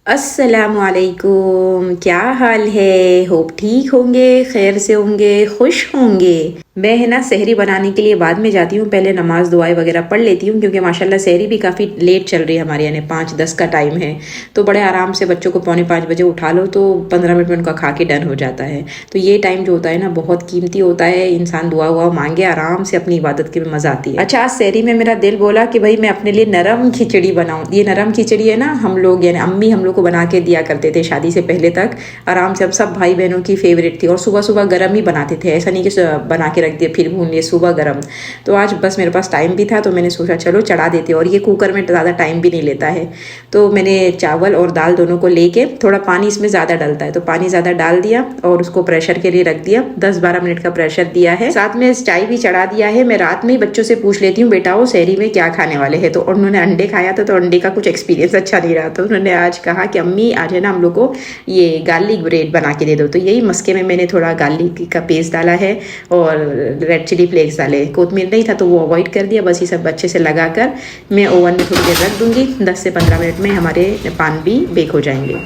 अस्सलामुअलैकुम, क्या हाल है। होप ठीक होंगे, खैर से होंगे, खुश होंगे। मैं है ना सहरी बनाने के लिए बाद में जाती हूँ, पहले नमाज दुआएं वगैरह पढ़ लेती हूँ क्योंकि माशाल्लाह सहरी भी काफ़ी लेट चल रही है हमारे, यानी 5:10 का टाइम है। तो बड़े आराम से बच्चों को 4:45 उठा लो तो 15 मिनट में उनका खा के डन हो जाता है। तो ये टाइम जो होता है ना बहुत कीमती होता है, इंसान दुआ हुआ मांगे आराम से अपनी इबादत के में मज़ा आती है। अच्छा, आज सहरी में मेरा दिल बोला कि भाई मैं अपने लिए नरम खिचड़ी बनाऊँ। ये नरम खिचड़ी है ना, हम लोग यानी अम्मी हम लोग को बना के दिया करते थे शादी से पहले तक, आराम से। अब सब भाई बहनों की फेवरेट थी और सुबह सुबह गर्म ही बनाते थे, ऐसा नहीं कि बना के रख दिया फिर भून लिए, सुबह गर्म। तो आज बस मेरे पास टाइम भी था तो मैंने सोचा चलो चढ़ा देते, और ये कुकर में ज़्यादा टाइम भी नहीं लेता है। तो मैंने चावल और दाल दोनों को लेके, थोड़ा पानी इसमें ज़्यादा डलता है तो पानी ज़्यादा डाल दिया और उसको प्रेशर के लिए रख दिया। 10-12 मिनट का प्रेशर दिया है, साथ में चाय भी चढ़ा दिया है। मैं रात में ही बच्चों से पूछ लेती हूँ बेटा वो सहरी में क्या खाने वाले हैं, तो उन्होंने अंडे खाया था तो अंडे का कुछ एक्सपीरियंस अच्छा नहीं रहा, तो उन्होंने आज कहा कि अम्मी आज है ना हम लोग को ये गार्लिक ब्रेड बना के दे दो। तो यही मस्के में मैंने थोड़ा गार्लिक का पेस्ट डाला है और रेड चिली फ्लेक्स डाले। कोतमीर नहीं था तो वो अवॉइड कर दिया। बस ये सब अच्छे से लगाकर मैं ओवन में थोड़ी देर रख दूंगी, 10 से 15 मिनट में हमारे पान भी बेक हो जाएंगे।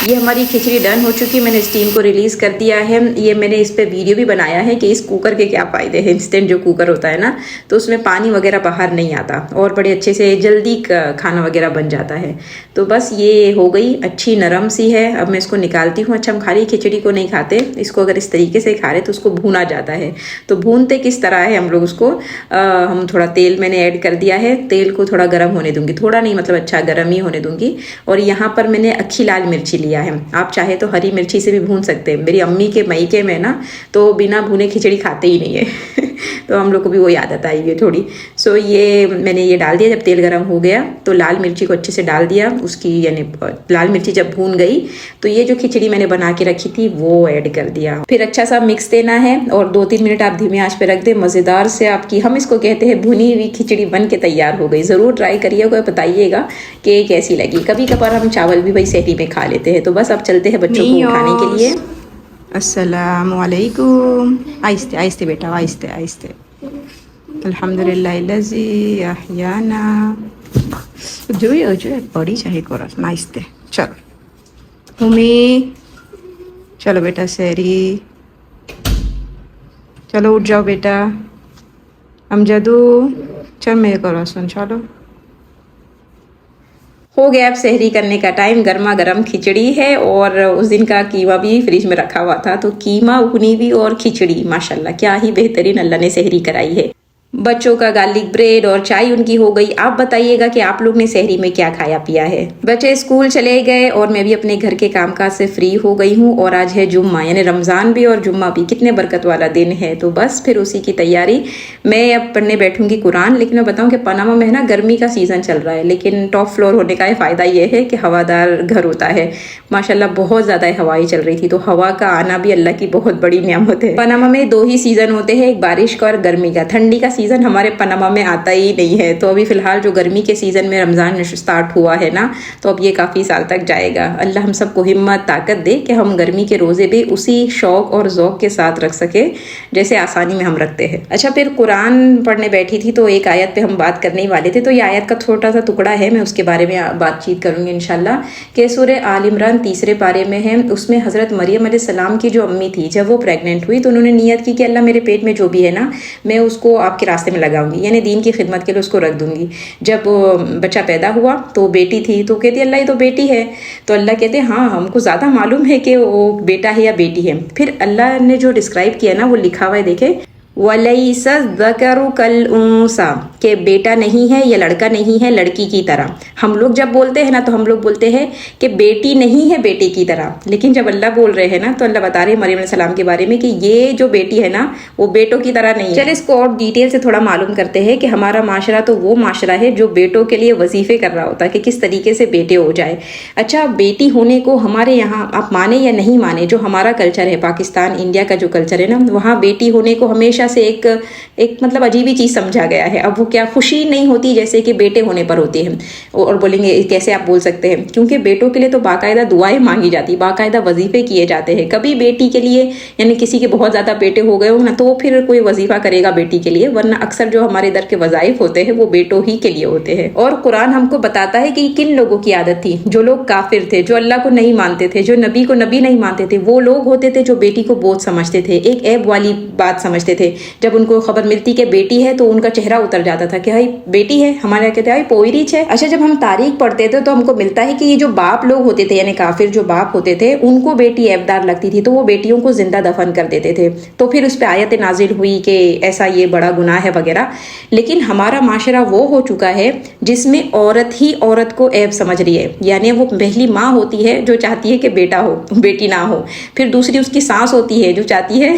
ये हमारी खिचड़ी डन हो चुकी, मैंने स्टीम को रिलीज़ कर दिया है। ये मैंने इस पे वीडियो भी बनाया है कि इस कुकर के क्या फ़ायदे हैं। इंस्टेंट जो कुकर होता है ना तो उसमें पानी वगैरह बाहर नहीं आता और बड़े अच्छे से जल्दी खाना वगैरह बन जाता है। तो बस ये हो गई, अच्छी नरम सी है। अब मैं इसको निकालती हूँ। अच्छा, हम खाली खिचड़ी को नहीं खाते, इसको अगर इस तरीके से खा रहे तो उसको भूना जाता है। तो भूनते किस तरह है हम लोग उसको, हम थोड़ा तेल मैंने ऐड कर दिया है, तेल को थोड़ा गर्म होने दूंगी, थोड़ा नहीं मतलब अच्छा गर्म ही होने दूंगी। और यहाँ पर मैंने अक्खी लाल मिर्ची लिया है, आप चाहे तो हरी मिर्ची से भी भून सकते हैं। मेरी अम्मी के मईके में ना तो बिना भुने खिचड़ी खाते ही नहीं है तो हम लोग को भी वो आदत आई है थोड़ी। सो ये मैंने ये डाल दिया। जब तेल गर्म हो गया तो लाल मिर्ची को अच्छे से डाल दिया, उसकी यानी लाल मिर्ची जब भून गई तो ये जो खिचड़ी मैंने बना के रखी थी वो ऐड कर दिया। फिर अच्छा सा मिक्स देना है और 2-3 मिनट आप धीमे आंच पे रख दे। मज़ेदार से आपकी, हम इसको कहते हैं भुनी हुई खिचड़ी बन के तैयार हो गई। ज़रूर ट्राई करिएगा, बताइएगा कि कैसी लगी। कभी कभार हम चावल भी भाई सहरी में खा लेते हैं। तो बस अब चलते हैं बच्चों को उठाने के लिए। अस्सलामुअलैकुम, आहिस्ते आहिस्ते बेटा, आहिस्ते आहिस्ते। अल्हम्दुलिल्लाहिल्लज़ी अहयाना, जो बड़ी चाहे कोरस आहिस्ते। चलो उम्मी, चलो बेटा सहरी, चलो उठ जाओ बेटा। अमजदू चल मेरे करो सुन, चलो हो गया। अब सहरी करने का टाइम। गर्मा गर्म खिचड़ी है और उस दिन का कीमा भी फ्रिज में रखा हुआ था, तो कीमा उगनी भी और खिचड़ी माशाल्लाह क्या ही बेहतरीन अल्लाह ने सहरी कराई है। बच्चों का गार्लिक ब्रेड और चाय उनकी हो गई। आप बताइएगा कि आप लोग ने सहरी में क्या खाया पिया है। बच्चे स्कूल चले गए और मैं भी अपने घर के कामकाज से फ्री हो गई हूँ। और आज है जुम्मा, यानी रमज़ान भी और जुम्मा भी, कितने बरकत वाला दिन है। तो बस फिर उसी की तैयारी। मैं अब पढ़ने बैठूंगी कुरान। लेकिन मैं बताऊँ कि पनामा में है ना गर्मी का सीज़न चल रहा है, लेकिन टॉप फ्लोर होने का फ़ायदा ये है कि हवादार घर होता है। माशाल्लाह बहुत ज़्यादा हवाएं चल रही थी, तो हवा का आना भी अल्लाह की बहुत बड़ी नियामत है। पनामा में 2 ही सीज़न होते हैं, एक बारिश का और गर्मी का। ठंडी का सीज़न हमारे पनामा में आता ही नहीं है। तो अभी फ़िलहाल जो गर्मी के सीज़न में रमज़ान स्टार्ट हुआ है ना, तो अब ये काफ़ी साल तक जाएगा। अल्लाह हम सबको हिम्मत ताकत दे कि हम गर्मी के रोज़े भी उसी शौक़ और ज़ौक़ के साथ रख सके जैसे आसानी में हम रखते हैं। अच्छा, फिर कुरान पढ़ने बैठी थी तो एक आयत पे हम बात करने ही वाले थे। तो ये आयत का छोटा सा टुकड़ा है, मैं उसके बारे में बातचीत करूँगी इंशाल्लाह। कि सूरह आल इमरान 3 पारे में है। उसमें हज़रत मरियम अलैहिस्सलाम की जो अम्मी थी, जब वो प्रेग्नेंट हुई तो उन्होंने नियत की कि अल्लाह मेरे पेट में जो भी है ना मैं उसको आपके रास्ते में लगाऊंगी, यानी दीन की खिदमत के लिए उसको रख दूंगी। जब बच्चा पैदा हुआ तो बेटी थी, तो कहती अल्लाह ये तो बेटी है। तो अल्लाह कहते हाँ हमको ज़्यादा मालूम है कि वो बेटा है या बेटी है। फिर अल्लाह ने जो डिस्क्राइब किया ना वो लिखा हुआ है, देखे वलैसा ज़करु कल उन्सा, के बेटा नहीं है या लड़का नहीं है लड़की की तरह। हम लोग जब बोलते हैं ना तो हम लोग बोलते हैं कि बेटी नहीं है बेटे की तरह, लेकिन जब अल्लाह बोल रहे हैं ना तो अल्लाह बता रहे हैं मरियम सलाम के बारे में कि ये जो बेटी है ना वो बेटों की तरह नहीं है। चलिए इसको और डिटेल से थोड़ा मालूम करते हैं कि हमारा माशरा तो वो माशरा है जो बेटों के लिए वजीफे कर रहा होता है कि किस तरीके से बेटे हो जाए। अच्छा, बेटी होने को हमारे यहाँ आप माने या नहीं माने, जो हमारा कल्चर है पाकिस्तान इंडिया का जो कल्चर है ना, वहाँ बेटी होने को हमेशा से एक मतलब अजीब ही चीज़ समझा गया है। अब वो क्या खुशी नहीं होती जैसे कि बेटे होने पर होती है। और बोलेंगे कैसे आप बोल सकते हैं, क्योंकि बेटों के लिए तो बाकायदा दुआएं मांगी जाती, बाकायदा वजीफे किए जाते हैं। कभी बेटी के लिए यानी किसी के बहुत ज़्यादा बेटे हो गए हो ना तो फिर कोई वजीफा करेगा बेटी के लिए, वरना अक्सर जो हमारे इधर के वज़ाइफ होते हैं वो बेटों ही के लिए होते हैं। और कुरान हमको बताता है कि किन लोगों की आदत थी, जो लोग काफिर थे, जो अल्लाह को नहीं मानते थे, जो नबी को नबी नहीं मानते थे, वो लोग होते थे जो बेटी को बोझ समझते थे, एक ऐब वाली बात समझते थे। जब उनको खबर मिलती कि बेटी है तो उनका चेहरा उतर जाता था कि भाई बेटी है, हमारे यहाँ कहते हैं पोई रीच है। अच्छा, जब हम तारीख पढ़ते थे तो हमको मिलता है कि ये जो बाप लोग होते थे यानी काफिर जो बाप होते थे उनको बेटी ऐबदार लगती थी तो वो बेटियों को जिंदा दफन कर देते थे। तो फिर उस पर आयत नाजिल हुई कि ऐसा ये बड़ा गुनाह है वगैरह। लेकिन हमारा माशरा वो हो चुका है जिसमें औरत ही औरत को ऐब समझ रही है। यानी वो पहली माँ होती है जो चाहती है कि बेटा हो, बेटी ना हो। फिर दूसरी उसकी सास होती है जो चाहती है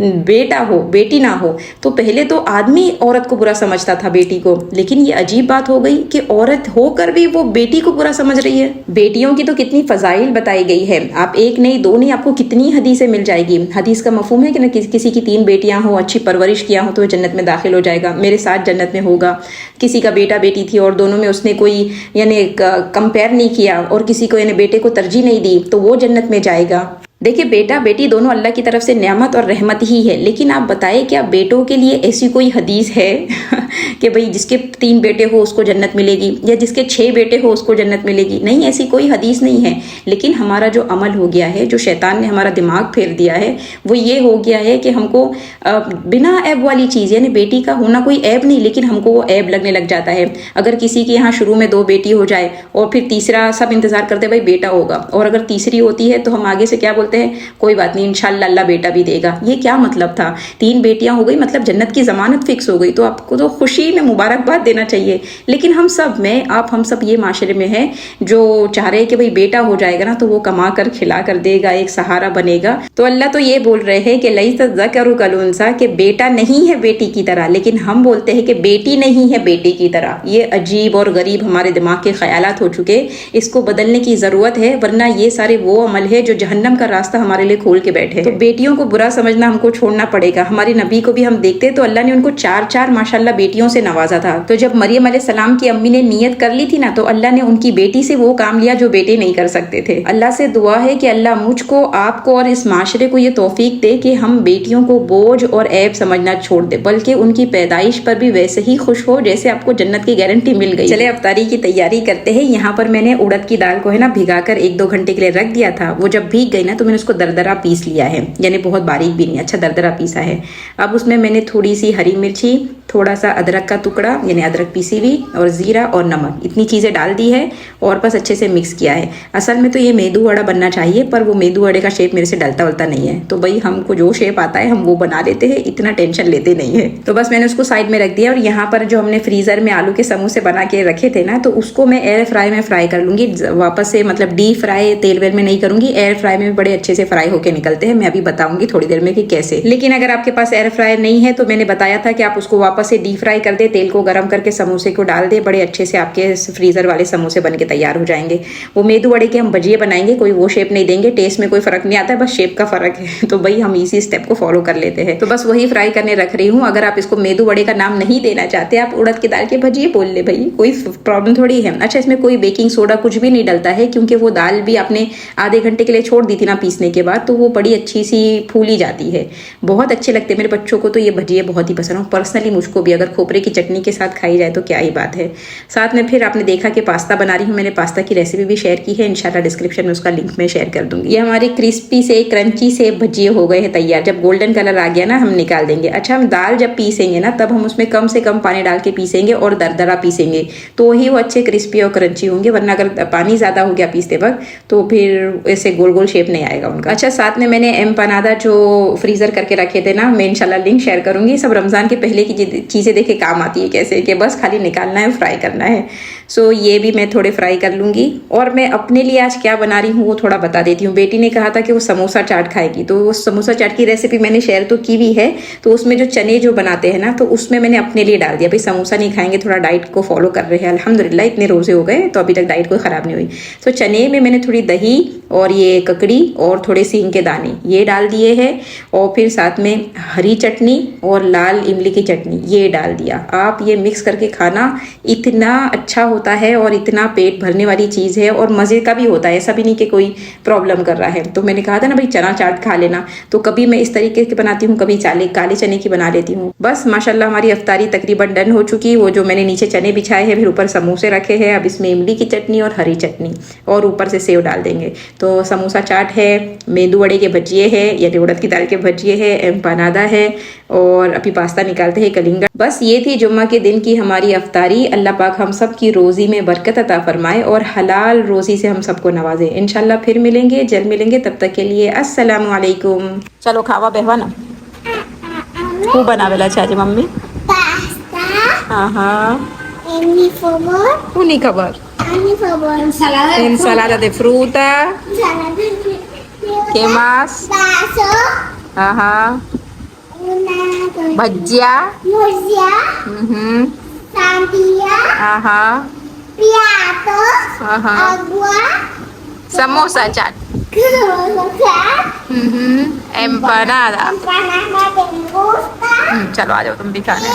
बेटा हो, बेटी ना हो। तो पहले तो आदमी औरत को बुरा समझता था, बेटी को। लेकिन ये अजीब बात हो गई कि औरत होकर भी वो बेटी को बुरा समझ रही है। बेटियों की तो कितनी फजाइल बताई गई है, आप एक नहीं दो नहीं, आपको कितनी हदीसें मिल जाएगी। हदीस का मफहूम है कि ना किसी की 3 बेटियां हो, अच्छी परवरिश किया हो तो जन्नत में दाखिल हो जाएगा, मेरे साथ जन्नत में होगा। किसी का बेटा बेटी थी और दोनों में उसने कोई यानी कंपेयर नहीं किया और किसी को यानी बेटे को तरजीह नहीं दी तो वो जन्नत में जाएगा। देखिए, बेटा बेटी दोनों अल्लाह की तरफ से नेमत और रहमत ही है। लेकिन आप बताएं क्या बेटों के लिए ऐसी कोई हदीस है कि भाई जिसके 3 बेटे हो उसको जन्नत मिलेगी या जिसके 6 बेटे हो उसको जन्नत मिलेगी? नहीं, ऐसी कोई हदीस नहीं है। लेकिन हमारा जो अमल हो गया है, जो शैतान ने हमारा दिमाग फेर दिया है, वो ये हो गया है कि हमको बिना ऐब वाली चीज़ यानी बेटी का होना कोई ऐब नहीं, लेकिन हमको वो ऐब लगने लग जाता है। अगर किसी के यहाँ शुरू में 2 बेटी हो जाए और फिर तीसरा सब इंतजार करते भाई बेटा होगा, और अगर तीसरी होती है तो हम आगे से क्या बोलते हैं, कोई बात नहीं इंशाल्लाह अल्लाह बेटा भी देगा। ये क्या मतलब था? 3 बेटियां हो गई मतलब जन्नत की जमानत फिक्स हो गई, तो आपको तो खुशी में मुबारकबाद देना चाहिए। लेकिन हम सब में हम सब ये माशरे में है जो चाह रहे हैं कि भाई बेटा हो जाएगा ना तो वो कमा कर खिला कर देगा, एक सहारा बनेगा। तो अल्लाह तो ये बोल रहे हैं कि लैसा ज़करु कल उन्सा, कि बेटा नहीं है बेटी की तरह, लेकिन हम बोलते हैं कि बेटी नहीं है बेटी की तरह। ये अजीब और गरीब हमारे दिमाग के ख्यालात हो चुके, इसको बदलने की जरूरत है, वरना ये सारे वो अमल है जो जहन्नम का रास्ता हमारे लिए खोल के बैठे। तो बेटियों को बुरा समझना हमको छोड़ना पड़ेगा। हमारी नबी को भी हम देखते तो अल्लाह ने उनको 4 माशाल्लाह बेटियों से नवाजा था। तो जब मरियम अलैहिस्सलाम की अम्मी ने नियत कर ली थी ना तो अल्लाह ने उनकी बेटी से वो काम लिया जो बेटे नहीं कर सकते थे। अल्लाह से दुआ है कि अल्लाह मुझको, आपको और इस माशरे को ये तौफीक दे कि हम बेटियों को बोझ और ऐब समझना छोड़ दे, बल्कि उनकी पैदाइश पर भी वैसे ही खुश हो जैसे आपको जन्नत की गारंटी मिल गई। चले अफ्तारी की तैयारी करते हैं। यहाँ पर मैंने उड़द की दाल को है ना भिगाकर 1-2 घंटे के लिए रख दिया था। वो जब भीग गई ना तो मैंने उसको दरदरा पीस लिया है, यानी बहुत बारीक भी नहीं, अच्छा दरदरा पीसा है। अब उसमें मैंने थोड़ी सी हरी मिर्ची, थोड़ा सा अदरक का टुकड़ा यानी अदरक पीसी हुई, और जीरा और नमक, इतनी चीज़ें डाल दी है और बस अच्छे से मिक्स किया है। असल में तो ये मेदू वड़ा बनना चाहिए, पर वो मेदू वड़े का शेप मेरे से डलता वलता नहीं है, तो भाई हमको जो शेप आता है हम वो बना लेते हैं, इतना टेंशन लेते नहीं है। तो बस मैंने उसको साइड में रख दिया। और यहाँ पर जो हमने फ्रीज़र में आलू के समोसे बना के रखे थे ना, तो उसको मैं एयर फ्राई में फ्राई कर लूँगी वापस से, मतलब डीप फ्राई तेल वेल में नहीं करूँगी, एयर फ्राई में बड़े अच्छे से फ्राई होकर निकलते हैं। मैं अभी बताऊंगी थोड़ी देर में कि कैसे। लेकिन अगर आपके पास एयर फ्रायर नहीं है तो मैंने बताया था कि आप उसको वापस से डीप फ्राई कर दे, तेल को गर्म करके समोसे को डाल दे, बड़े अच्छे से आपके फ्रीजर वाले समोसे बन के तैयार हो जाएंगे। वो मेदू वड़े के हम भजिए बनाएंगे, कोई वो शेप नहीं देंगे, टेस्ट में कोई फर्क नहीं आता है, बस शेप का फर्क है। तो भाई हम इसी स्टेप को फॉलो कर लेते हैं। तो बस वही फ्राई करने रख रही हूँ। अगर आप इसको मेदू वड़े का नाम नहीं देना चाहते, आप उड़द की दाल के भजिए बोल ले, भाई कोई प्रॉब्लम थोड़ी है। अच्छा, इसमें कोई बेकिंग सोडा कुछ भी नहीं डलता है, क्योंकि वो दाल भी आपने आधे घंटे के लिए छोड़ दी थी ना पीसने के बाद, तो वो बड़ी अच्छी सी फूली जाती है, बहुत अच्छे लगते हैं। मेरे बच्चों को तो ये भजिए बहुत ही पसंद है, पर्सनली मुझको भी। अगर खोपरे की चटनी के साथ खाई जाए तो क्या ही बात है। साथ में फिर आपने देखा कि पास्ता बना रही हूँ, मैंने पास्ता की रेसिपी भी शेयर की है, इंशाल्लाह डिस्क्रिप्शन में उसका लिंक मैं शेयर कर दूंगी। ये हमारे क्रिस्पी से क्रंची से भजिए हो गए हैं तैयार। जब गोल्डन कलर आ गया ना हम निकाल देंगे। अच्छा, हम दाल जब पीसेंगे ना तब हम उसमें कम से कम पानी डाल के पीसेंगे और दरदरा पीसेंगे, तो ही वो अच्छे क्रिस्पी और क्रंची होंगे, वरना अगर पानी ज्यादा हो गया पीसते वक्त तो फिर ऐसे गोल गोल शेप नहीं आएगा उनका। अच्छा, साथ में मैंने एम्पनादा जो फ्रीजर करके रखे थे ना, मैं इंशाल्लाह लिंक शेयर करूंगी। सब रमजान के पहले की चीजें देखे काम आती है कैसे, कि बस खाली निकालना है, फ्राई करना है। सो ये भी मैं थोड़े फ्राई कर लूँगी। और मैं अपने लिए आज क्या बना रही हूँ वो थोड़ा बता देती हूँ। बेटी ने कहा था कि वो समोसा चाट खाएगी, तो वो समोसा चाट की रेसिपी मैंने शेयर तो की भी है। तो उसमें जो चने जो बनाते हैं ना, तो उसमें मैंने अपने लिए डाल दिया, भाई समोसा नहीं खाएंगे, थोड़ा डाइट को फॉलो कर रहे हैं। अल्हम्दुलिल्लाह इतने रोजे हो गए तो अभी तक डाइट कोई ख़राब नहीं हुई। तो चने में मैंने थोड़ी दही और ये ककड़ी और थोड़े सींग के दाने ये डाल दिए हैं, और फिर साथ में हरी चटनी और लाल इमली की चटनी ये डाल दिया। आप ये मिक्स करके खाना, इतना अच्छा होता है और इतना पेट भरने वाली चीज़ है और मज़े का भी होता है। ऐसा भी नहीं कि कोई प्रॉब्लम कर रहा है। तो मैंने कहा था ना भाई चना चाट खा लेना, तो कभी मैं इस तरीके की बनाती हूँ, कभी काले चने की बना लेती हूँ। बस माशाल्लाह हमारी अफ्तारी तकरीबन डन हो चुकी। वो जो मैंने नीचे चने बिछाए हैं, फिर ऊपर समोसे रखे हैं, अब इसमें इमली की चटनी और हरी चटनी और ऊपर से सेव डाल देंगे। तो समोसा चाट है, मेंदू वड़े के भजिए है यानी उड़द की दाल के भजिए है, एम्पानादा है, और अभी पास्ता निकालते हैं कलिंगा। बस ये थी जुम्मा के दिन की हमारी अफ्तारी। अल्लाह पाक हम सब की रोज़ी में बरकत अता फरमाए और हलाल रोज़ी से हम सबको नवाजे। इंशाल्लाह फिर मिलेंगे, जल्द मिलेंगे, तब तक के लिए अस्सलामु अलैकुम। चलो खावा बेहवा ना, હું બનાવેલા છે આજે મમ્મી? Pasta. હા હા, Any favor? હું નહીં ખબર. Any favor? Ensalada. Ensalada de fruta, Ensalada. ¿qué más? Paso. Ajá, Una. भजिया, Musia. Sandía. ajá, Piato. ajá, Agua. Samosa chaat, Croissant. empanada. Empanada de gusta. चलो आ जाओ तुम भी खाने।